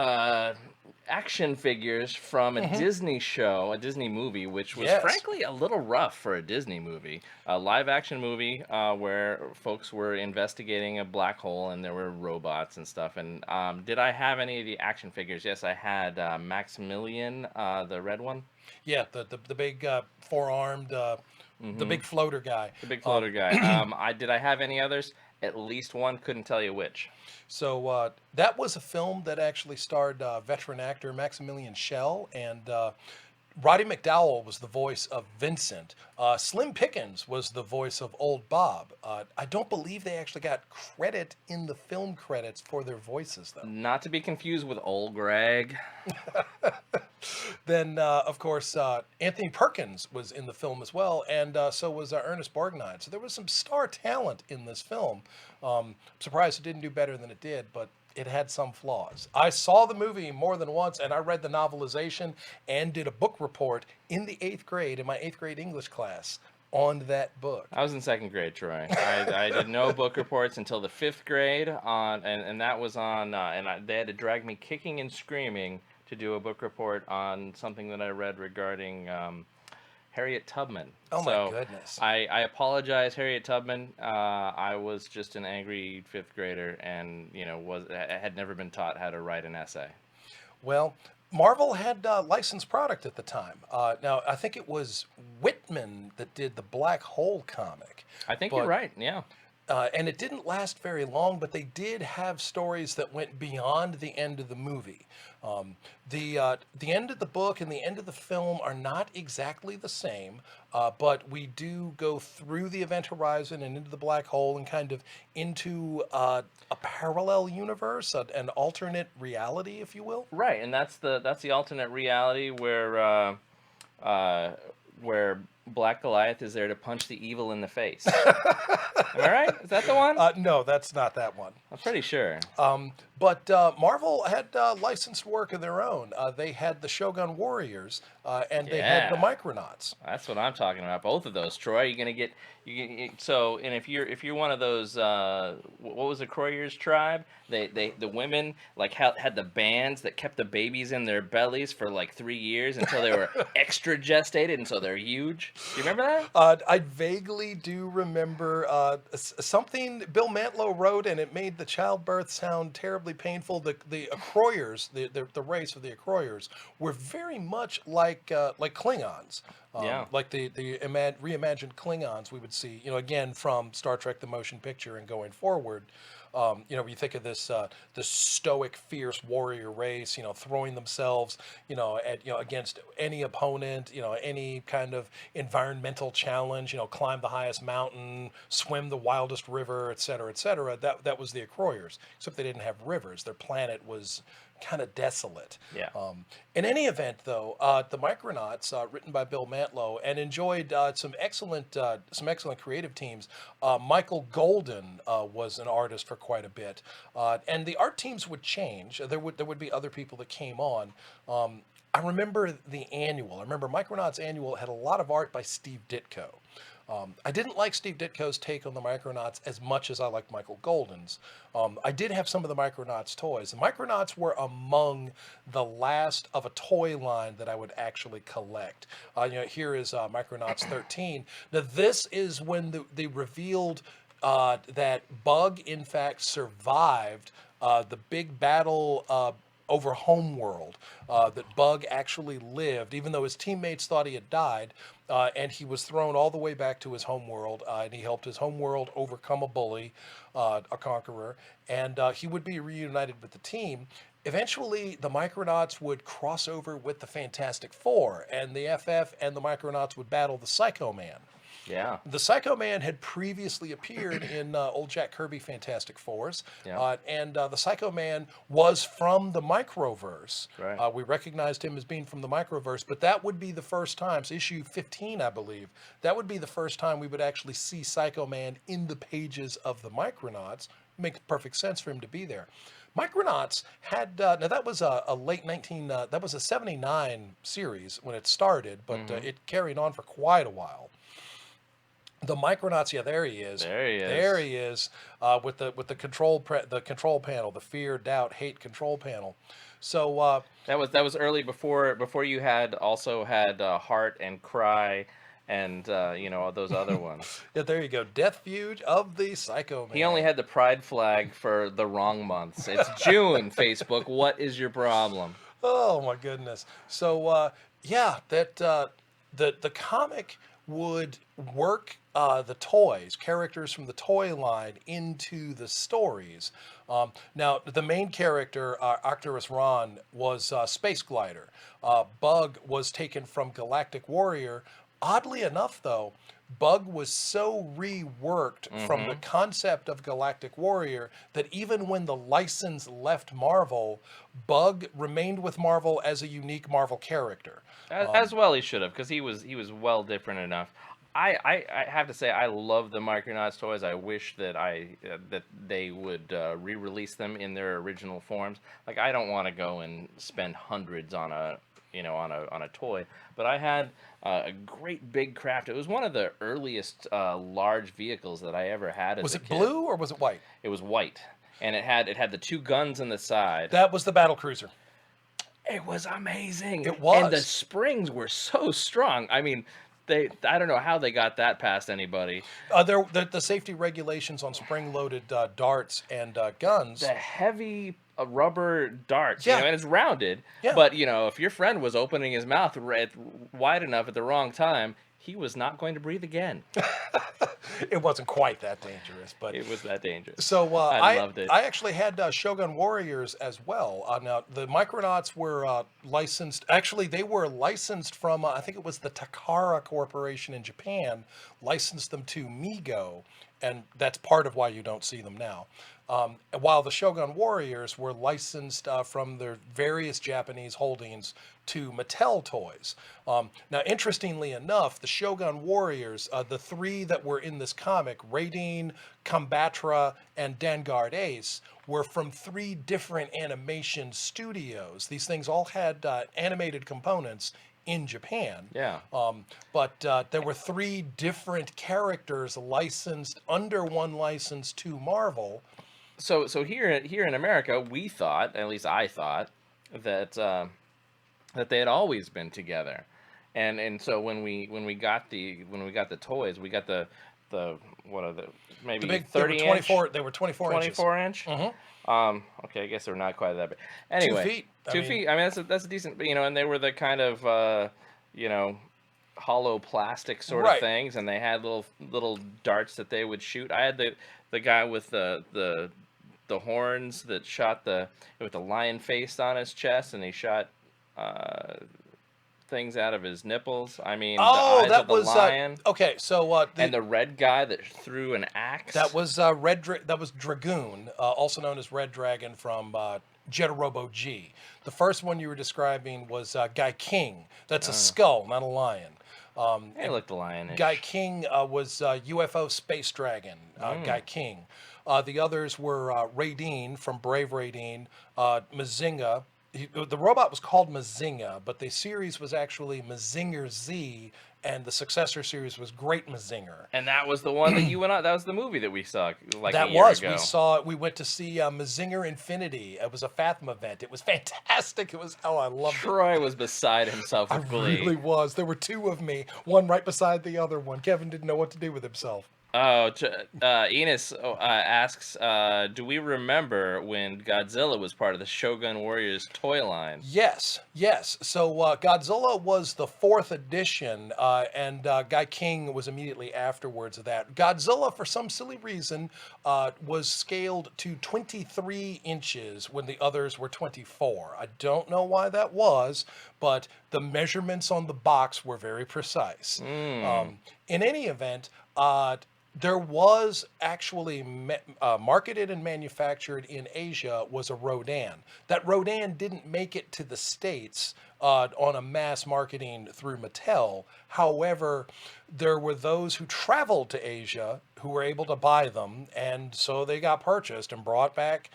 action figures from a Disney show, a Disney movie, which was Yes. frankly a little rough for a Disney movie. A live-action movie where folks were investigating a black hole and there were robots and stuff. And did I have any of the action figures? Yes, I had Maximilian, the red one. Yeah, the big four-armed, the big floater guy. The big floater guy. Did I have any others? At least one. Couldn't tell you which. So that was a film that actually starred veteran actor Maximilian Schell, and Roddy McDowall was the voice of Vincent. Slim Pickens was the voice of Old Bob. I don't believe they actually got credit in the film credits for their voices, though. Not to be confused with Old Greg. Then, of course, Anthony Perkins was in the film as well, and so was Ernest Borgnine. So there was some star talent in this film. Surprised it didn't do better than it did, but it had some flaws. I saw the movie more than once, and I read the novelization and did a book report in the 8th grade, in my 8th grade English class, on that book. I was in 2nd grade, Troy. I did no book reports until the 5th grade, and that was on, they had to drag me kicking and screaming to do a book report on something that I read regarding Harriet Tubman. Oh, my So goodness. I apologize, Harriet Tubman. I was just an angry 5th grader, and had never been taught how to write an essay. Well, Marvel had licensed product at the time. Now, I think it was Whitman that did the Black Hole comic. I think you're right. Yeah. And it didn't last very long, but they did have stories that went beyond the end of the movie. The end of the book and the end of the film are not exactly the same, but we do go through the event horizon and into the black hole and kind of into a parallel universe, an alternate reality, if you will. Right, and that's the alternate reality where Black Goliath is there to punch the evil in the face. Am I right? Is that the one? No, that's not that one. I'm pretty sure. But Marvel had licensed work of their own. They had the Shogun Warriors, and they had the Yeah. Micronauts. That's what I'm talking about. Both of those, Troy. You're gonna get and if you're one of those what was the Croyers tribe? The women had the bands that kept the babies in their bellies for 3 years until they were extra gestated, and so they're huge. Do you remember that? I vaguely do remember something Bill Mantlo wrote, and it made the childbirth sound terribly incredibly painful. The Acroyers, the race of the Acroyers, were very much like Klingons. Yeah. Like the reimagined Klingons we would see, again from Star Trek the motion picture and going forward. You think of this stoic, fierce warrior race, throwing themselves, against any opponent, any kind of environmental challenge, climb the highest mountain, swim the wildest river, et cetera, et cetera. That was the Acroyers, except they didn't have rivers. Their planet was kind of desolate. Yeah. In any event, though, the Micronauts, written by Bill Mantlo, and enjoyed some excellent creative teams. Michael Golden was an artist for quite a bit, and the art teams would change. There would be other people that came on. I remember the annual. I remember Micronauts annual had a lot of art by Steve Ditko. I didn't like Steve Ditko's take on the Micronauts as much as I liked Michael Golden's. I did have some of the Micronauts toys. The Micronauts were among the last of a toy line that I would actually collect. Here is Micronauts 13. Now, this is when they revealed that Bug, in fact, survived the big battle over Homeworld, that Bug actually lived, even though his teammates thought he had died, and he was thrown all the way back to his homeworld, and he helped his homeworld overcome a bully, a conqueror, and he would be reunited with the team. Eventually, the Micronauts would cross over with the Fantastic Four, and the FF and the Micronauts would battle the Psycho Man. Yeah. The Psycho Man had previously appeared in old Jack Kirby Fantastic Fours, Yeah. and the Psycho Man was from the Microverse. Right. We recognized him as being from the Microverse, but that would be the first time, so issue 15, I believe, that would be the first time we would actually see Psycho Man in the pages of the Micronauts. Makes perfect sense for him to be there. Micronauts had now that was a late 19 that was a 79 series when it started, but it carried on for quite a while. The Micronauts, yeah, there he is. There he is, with the control panel, the fear, doubt, hate control panel. So that was early before you had Heart and Cry, and those other ones. yeah, there you go. Death Feud of the Psycho Man. He only had the pride flag for the wrong months. It's June. Facebook, what is your problem? Oh my goodness. So yeah, that the comic would work the toys, characters from the toy line, into the stories. Now, the main character, Arcturus Ron, was Space Glider. Bug was taken from Galactic Warrior. Oddly enough, though, Bug was so reworked from the concept of Galactic Warrior that even when the license left Marvel, Bug remained with Marvel as a unique Marvel character. As well he should have, because he was well different enough. I have to say I love the Micronauts toys. I wish that that they would re-release them in their original forms. Like, I don't want to go and spend hundreds on a toy, but I had a great big craft. It was one of the earliest large vehicles that I ever had as Was a it kid. blue or was it white? It was white, and it had the two guns in the side. That was the battle cruiser. It was amazing. It was. And the springs were so strong. I mean, I don't know how they got that past anybody. The safety regulations on spring-loaded darts and guns. The heavy rubber darts, Yeah. and it's rounded. Yeah. But, if your friend was opening his mouth wide enough at the wrong time, he was not going to breathe again. It wasn't quite that dangerous, but It was that dangerous. so I loved it. I actually had Shogun Warriors as well. Now the Micronauts were licensed. Actually, they were licensed from I think it was the Takara Corporation in Japan. Licensed them to Mego, and that's part of why you don't see them now. While the Shogun Warriors were licensed from their various Japanese holdings to Mattel Toys. Now, interestingly enough, the Shogun Warriors, the three that were in this comic, Raideen, Combatra, and Vanguard Ace, were from three different animation studios. These things all had animated components in Japan. Yeah. But there were three different characters licensed under one license to Marvel. So here in America, we thought, at least I thought, that that they had always been together, and so when we got the toys, we got the the what are the maybe The big, 30 inch, they were 24 inches. 24 inch. Okay, I guess they're not quite that big. Anyway, 2 feet. I 2 feet. mean, I mean, that's a decent. And they were the kind of you know hollow plastic sort of right. things, and they had little darts that they would shoot. I had the guy with the horns that shot with the lion face on his chest, and he shot uh, things out of his nipples. I mean, the Oh, eyes of that the was lion, okay. So and the red guy that threw an axe. that was that was Dragoon, also known as Red Dragon from Jet Robo G. The first one you were describing was Guy King. That's a skull, not a lion. He looked lionish. Guy King was UFO Space Dragon, Guy King. The others were Radine from Brave Radine, Mazinga. The robot was called Mazinga, but the series was actually Mazinger Z, and the successor series was Great Mazinger. And that was the one that you went on. That was the movie that we saw like That a year was. ago. We went to see Mazinger Infinity. It was a Fathom event. It was fantastic. It was, oh, I loved it. Troy was beside himself with glee. Really was. There were two of me, one right beside the other one. Kevin didn't know what to do with himself. Oh, Enos asks, do we remember when Godzilla was part of the Shogun Warriors toy line? Yes, yes. So Godzilla was the 4th edition, and Guy King was immediately afterwards of that. Godzilla, for some silly reason, was scaled to 23 inches when the others were 24. I don't know why that was, but the measurements on the box were very precise. In any event, there was actually marketed and manufactured in Asia was a Rodan. That Rodan didn't make it to the States on a mass marketing through Mattel. However, there were those who traveled to Asia who were able to buy them, and so they got purchased and brought back,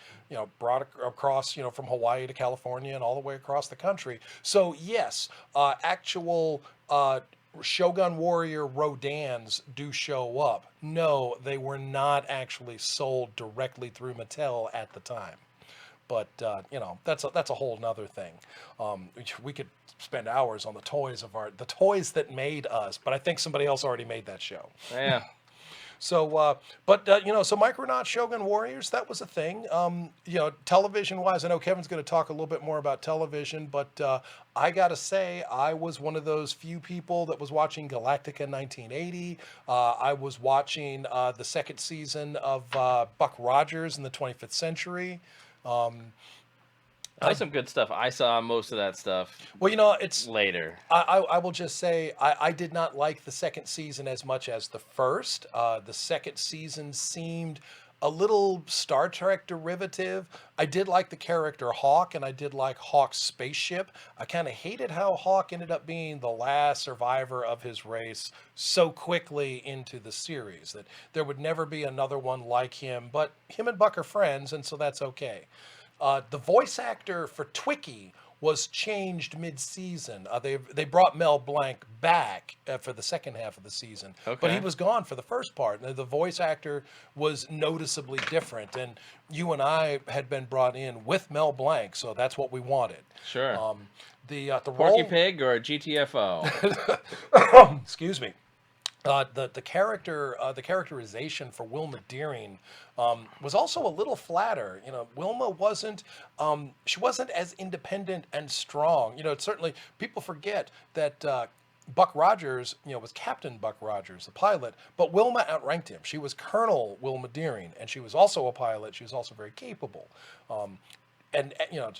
brought across, from Hawaii to California and all the way across the country. So yes, actual Shogun Warrior Rodans do show up. No, they were not actually sold directly through Mattel at the time. But that's a whole nother thing. We could spend hours on the toys that made us. But I think somebody else already made that show. Yeah. So, so Micronauts Shogun Warriors, that was a thing. Television-wise, I know Kevin's going to talk a little bit more about television, but I got to say, I was one of those few people that was watching Galactica 1980. I was watching the second season of Buck Rogers in the 25th Century. That's some good stuff. I saw most of that stuff. Well, it's later. I will just say I did not like the second season as much as the first. The second season seemed a little Star Trek derivative. I did like the character Hawk, and I did like Hawk's spaceship. I kind of hated how Hawk ended up being the last survivor of his race so quickly into the series, that there would never be another one like him, but him and Buck are friends, and so that's okay. The voice actor for Twiki was changed mid-season. They brought Mel Blanc back for the second half of the season, but he was gone for the first part. The voice actor was noticeably different, and you and I had been brought in with Mel Blanc, so that's what we wanted. Sure. The Porky role... Pig or GTFO? Excuse me. The characterization for Wilma Deering was also a little flatter. Wilma wasn't she wasn't as independent and strong. Certainly people forget that Buck Rogers, was Captain Buck Rogers, the pilot, but Wilma outranked him. She was Colonel Wilma Deering, and she was also a pilot. She was also very capable, and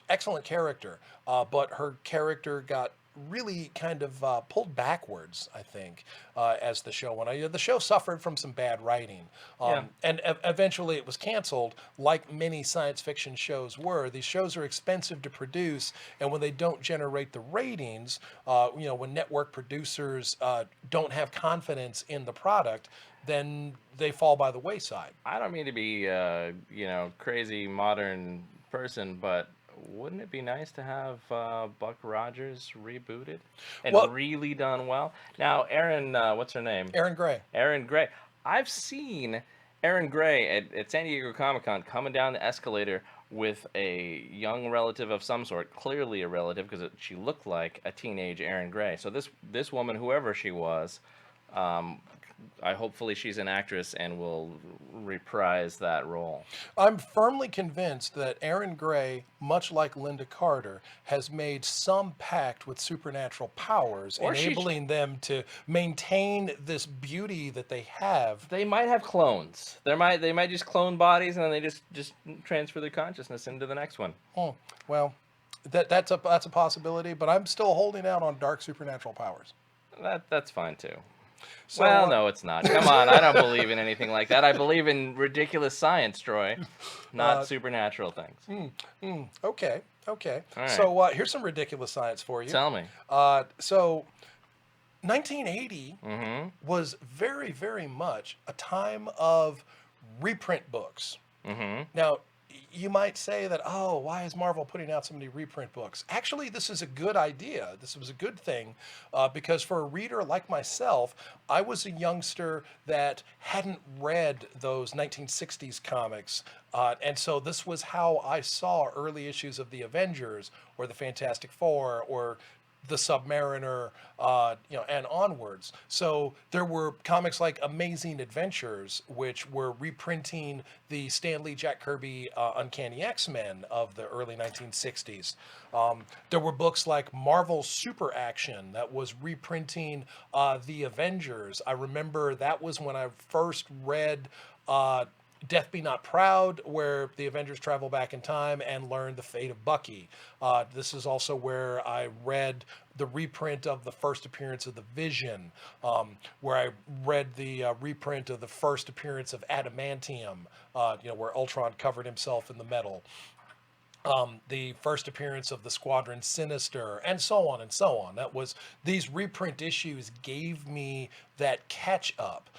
excellent character. But her character got really kind of pulled backwards, I think, as the show went on. The show suffered from some bad writing, and eventually it was canceled, like many science fiction shows were. These shows are expensive to produce, and when they don't generate the ratings, when network producers don't have confidence in the product, then they fall by the wayside. I don't mean to be, crazy modern person, but wouldn't it be nice to have Buck Rogers rebooted and really done well? Now, Erin, what's her name? Erin Gray. Erin Gray. I've seen Erin Gray at San Diego Comic-Con coming down the escalator with a young relative of some sort, clearly a relative because she looked like a teenage Erin Gray. So this woman, whoever she was, Um, hopefully she's an actress and will reprise that role. I'm firmly convinced that Aaron Gray, much like Linda Carter, has made some pact with supernatural powers, Or enabling them to maintain this beauty that they have. they might have clones. They might just clone bodies and then they just transfer their consciousness into the next one. Oh, well, that's a possibility, but I'm still holding out on dark supernatural powers. That's fine too. So, Well, no, it's not. Come on, I don't believe in anything like that. I believe in ridiculous science, Troy, not supernatural things. okay, okay. All right. So here's some ridiculous science for you. Tell me. So 1980 Mm-hmm. was very, very much a time of reprint books. Mm-hmm. Now, you might say that, oh, why is Marvel putting out so many reprint books? Actually, this is a good idea. This was a good thing because for a reader like myself, I was a youngster that hadn't read those 1960s comics. And so this was how I saw early issues of the Avengers or the Fantastic Four or the Submariner, and onwards. So there were comics like Amazing Adventures, which were reprinting the Stan Lee, Jack Kirby Uncanny X-Men of the early 1960s. There were books like Marvel Super Action that was reprinting the Avengers. I remember that was when I first read Death Be Not Proud, where the Avengers travel back in time and learn the fate of Bucky. This is also where I read the reprint of the first appearance of the Vision, where I read the reprint of the first appearance of Adamantium, where Ultron covered himself in the metal. The first appearance of the Squadron Sinister, and so on and so on. These reprint issues gave me that catch up.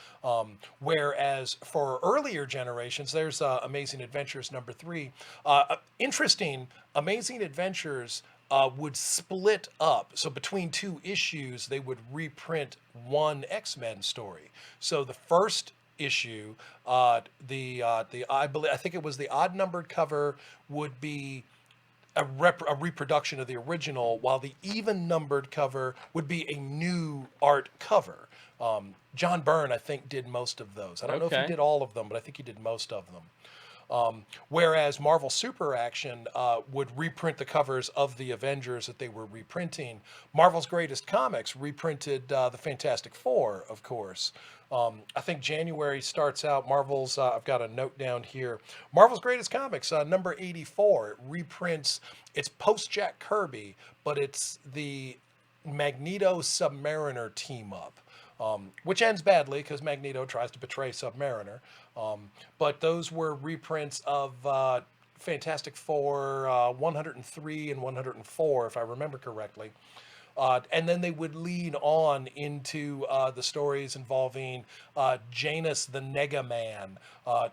Whereas for earlier generations, there's Amazing Adventures #3. Interesting, Amazing Adventures would split up. So between two issues, they would reprint one X-Men story. So the first issue, I think it was the odd numbered cover would be a reproduction of the original, while the even numbered cover would be a new art cover. John Byrne, I think, did most of those. I don't know if he Okay. did all of them, but I think he did most of them. Whereas Marvel Super Action would reprint the covers of the Avengers that they were reprinting. Marvel's Greatest Comics reprinted the Fantastic Four, of course. I think January starts out, I've got a note down here. Marvel's Greatest Comics, number 84, it reprints, it's post Jack Kirby, but it's the Magneto Submariner team up. Which ends badly because Magneto tries to betray Submariner. But those were reprints of Fantastic Four 103 and 104, if I remember correctly. And then they would lead on into the stories involving Janus the Nega Man,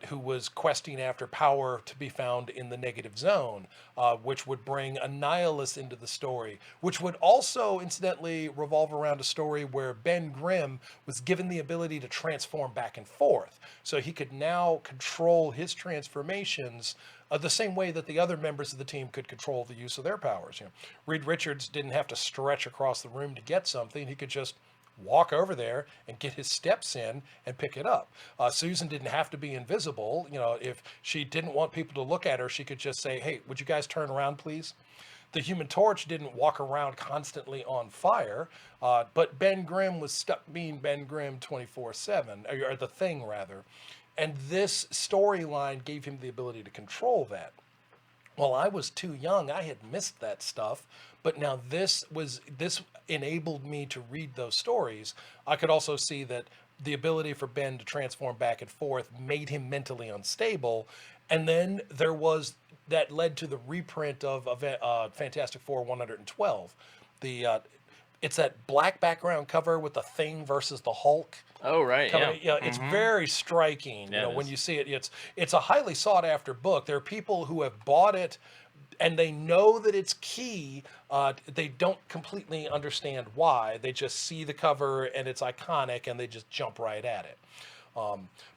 who was questing after power to be found in the negative zone, which would bring Annihilus into the story, which would also, incidentally, revolve around a story where Ben Grimm was given the ability to transform back and forth. So he could now control his transformations the same way that the other members of the team could control the use of their powers. Reed Richards didn't have to stretch across the room to get something. He could just walk over there and get his steps in and pick it up. Susan didn't have to be invisible. If she didn't want people to look at her, she could just say, "Hey, would you guys turn around, please?" The Human Torch didn't walk around constantly on fire, but Ben Grimm was stuck being Ben Grimm 24/7, or the Thing rather. And this storyline gave him the ability to control that. Well, I was too young. I had missed that stuff. But now this enabled me to read those stories. I could also see that the ability for Ben to transform back and forth made him mentally unstable. And then there was that led to the reprint of Fantastic Four 112. It's that black background cover with the Thing versus the Hulk. Oh, right. Yeah. It's very striking. Yeah, When you see it, it's a highly sought after book. There are people who have bought it and they know that it's key. They don't completely understand why. They just see the cover and it's iconic and they just jump right at it.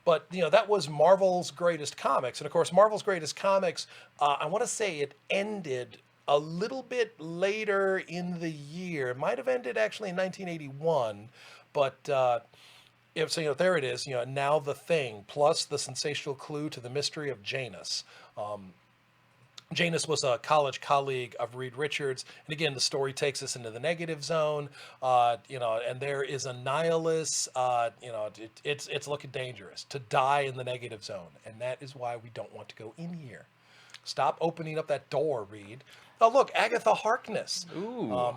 But that was Marvel's Greatest Comics. And of course, Marvel's Greatest Comics, I want to say it ended a little bit later in the year. It might have ended actually in 1981, but If so, there it is. Now the Thing, plus the sensational clue to the mystery of Janus. Janus was a college colleague of Reed Richards, and again, the story takes us into the negative zone. And there is a nihilist. It's looking dangerous to die in the negative zone, and that is why we don't want to go in here. Stop opening up that door, Reed. Oh, look, Agatha Harkness. Ooh.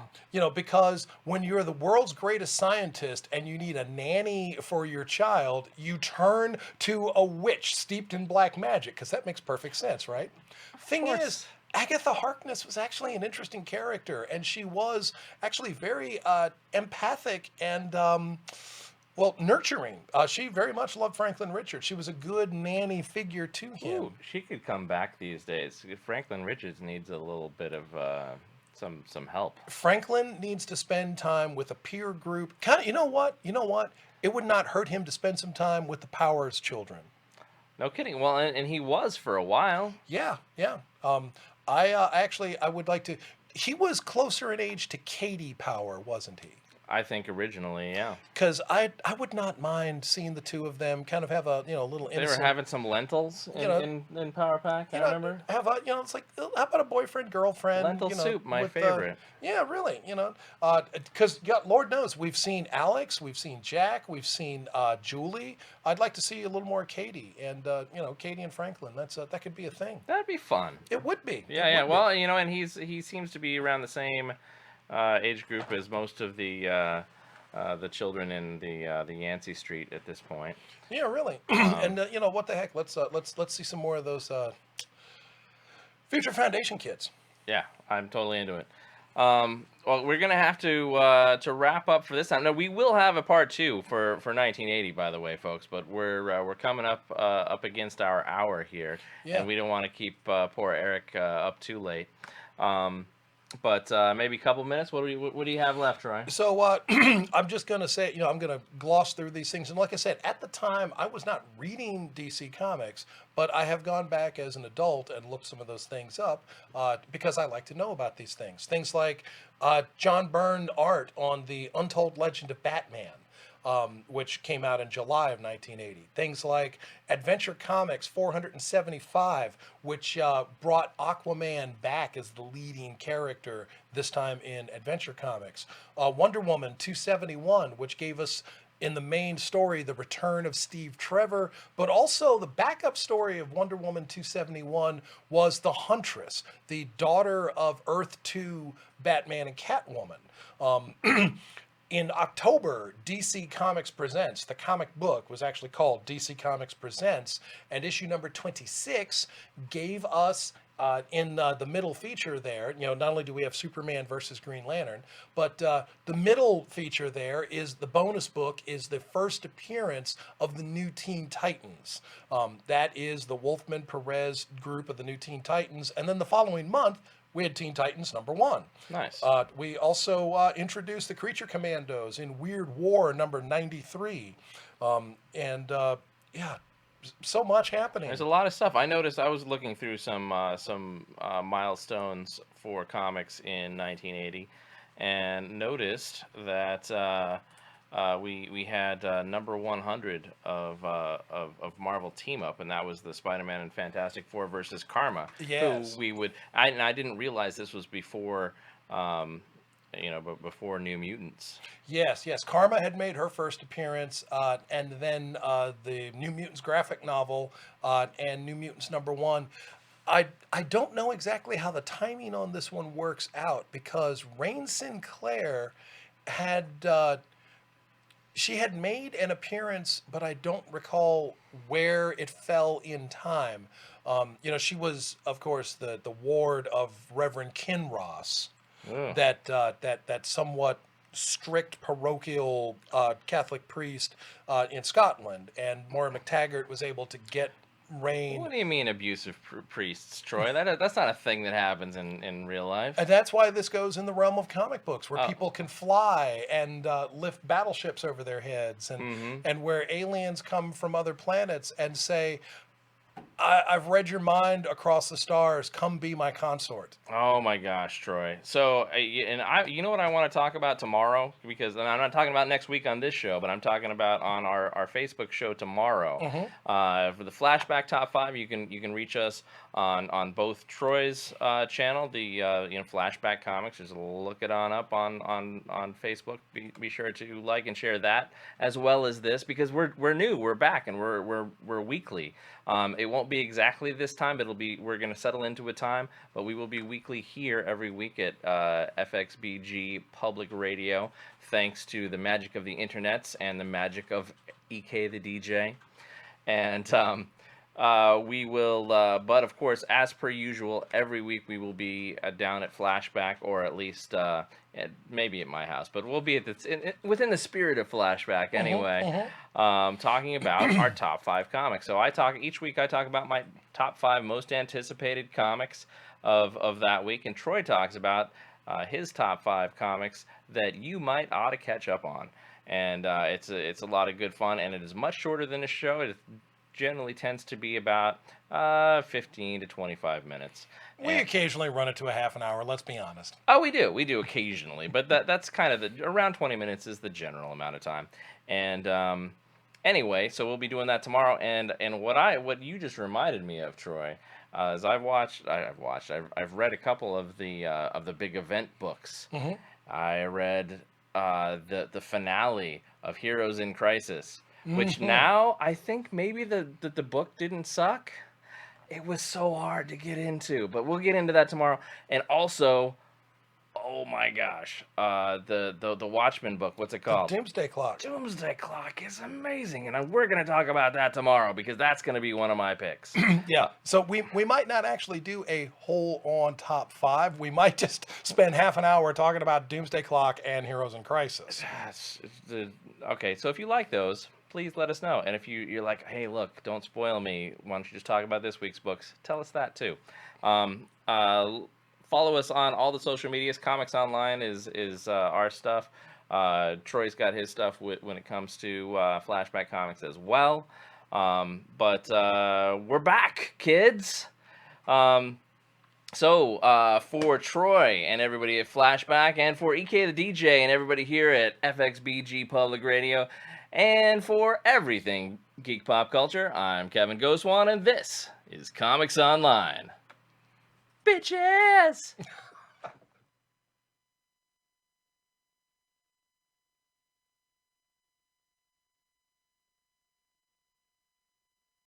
Because when you're the world's greatest scientist and you need a nanny for your child, you turn to a witch steeped in black magic, because that makes perfect sense, right? Thing is, Agatha Harkness was actually an interesting character, and she was actually very empathic and nurturing. She very much loved Franklin Richards. She was a good nanny figure to him. Ooh, she could come back these days. Franklin Richards needs a little bit of some help. Franklin needs to spend time with a peer group. Kind of, you know what? It would not hurt him to spend some time with the Powers children. No kidding. Well, and he was for a while. Yeah. I would like to. He was closer in age to Katie Power, wasn't he? I think originally, yeah. Because I would not mind seeing the two of them kind of have a little They innocent. were having some lentils in Power Pack. I remember. Have a it's like, how about a boyfriend girlfriend? Lentil soup, my favorite. Yeah, really. Because Lord knows we've seen Alex, we've seen Jack, we've seen Julie. I'd like to see a little more Katie and Katie and Franklin. That could be a thing. That'd be fun. It would be. Yeah. Well, and he seems to be around the same age group as most of the children in the Yancey Street at this point. Yeah, really. And what the heck? Let's see some more of those Future Foundation kids. Yeah, I'm totally into it. Well, we're gonna have to wrap up for this time. Now we will have a part 2 for 1980, by the way, folks. But we're coming up against our hour here, and we don't want to keep poor Eric up too late. But maybe a couple minutes. What do you have left, Troy? So I'm just going to say, I'm going to gloss through these things. And like I said, at the time, I was not reading DC Comics, but I have gone back as an adult and looked some of those things up because I like to know about these things. Things like John Byrne art on the Untold Legend of Batman. Which came out in July of 1980. Things like Adventure Comics 475, which brought Aquaman back as the leading character, this time in Adventure Comics. Wonder Woman 271, which gave us, in the main story, the return of Steve Trevor, but also the backup story of Wonder Woman 271 was the Huntress, the daughter of Earth 2 Batman and Catwoman. In October, DC Comics Presents, the comic book was actually called DC Comics Presents, and issue number 26 gave us, in the middle feature there, not only do we have Superman versus Green Lantern, but the middle feature there is the bonus book, is the first appearance of the new Teen Titans. That is the Wolfman Perez group of the new Teen Titans, and then the following month, we had Teen Titans #1. Nice. We also introduced the Creature Commandos in Weird War number 93. So much happening. There's a lot of stuff. I noticed. I was looking through some milestones for comics in 1980, and noticed that we had number 100 of Marvel Team Up, and that was the Spider-Man and Fantastic Four versus Karma. Yes. Who I didn't realize this was before, but before New Mutants. Yes. Karma had made her first appearance, and then the New Mutants graphic novel and New Mutants #1. I don't know exactly how the timing on this one works out, because Rain Sinclair had... she had made an appearance, but I don't recall where it fell in time. She was, of course, the ward of Reverend Kinross, that somewhat strict parochial Catholic priest in Scotland, and Maura McTaggart was able to get Rain. What do you mean abusive priests, Troy? That's not a thing that happens in real life. And that's why this goes in the realm of comic books, where people can fly and lift battleships over their heads, and where aliens come from other planets and say, I've read your mind across the stars. Come be my consort. Oh my gosh, Troy. So, you know what I want to talk about tomorrow? Because and I'm not talking about next week on this show, but I'm talking about on our Facebook show tomorrow. For the Flashback Top 5, you can reach us on both Troy's channel, the Flashback Comics. Just look it on up on Facebook. Be sure to like and share that as well as this, because we're new, we're back, and we're weekly. It won't be exactly this time, but we're going to settle into a time, but we will be weekly here every week at FXBG Public Radio, thanks to the magic of the internets and the magic of EK the DJ. And we will, but of course, as per usual, every week we will be down at Flashback, or at least maybe at my house, but we'll be at within the spirit of Flashback anyway, talking about our top 5 comics. So each week I talk about my top 5 most anticipated comics of that week, and Troy talks about his top 5 comics that you might ought to catch up on. And it's a lot of good fun, and it is much shorter than a show. It generally tends to be about 15 to 25 minutes. We occasionally run it to a half an hour, let's be honest. Oh, we do occasionally, but that's kind of around 20 minutes is the general amount of time. And anyway, so we'll be doing that tomorrow. And what you just reminded me of, Troy, is I've read a couple of the big event books. I read the finale of Heroes in Crisis, which now I think maybe the book didn't suck. It was so hard to get into, but we'll get into that tomorrow. And also, oh my gosh, the Watchmen book, what's it called? Doomsday Clock. Doomsday Clock is amazing, and we're going to talk about that tomorrow, because that's going to be one of my picks. Yeah, so we might not actually do a whole-on top 5. We might just spend half an hour talking about Doomsday Clock and Heroes in Crisis. Okay, so if you like those, please let us know. And if you're like, hey, look, don't spoil me, why don't you just talk about this week's books? Tell us that too. Follow us on all the social medias. Comics Online is our stuff. Troy's got his stuff when it comes to Flashback Comics as well. But we're back, kids. So for Troy and everybody at Flashback, and for EK the DJ and everybody here at FXBG Public Radio, and for everything geek pop culture, I'm Kevin Goswan, and this is Comics Online. Bitches!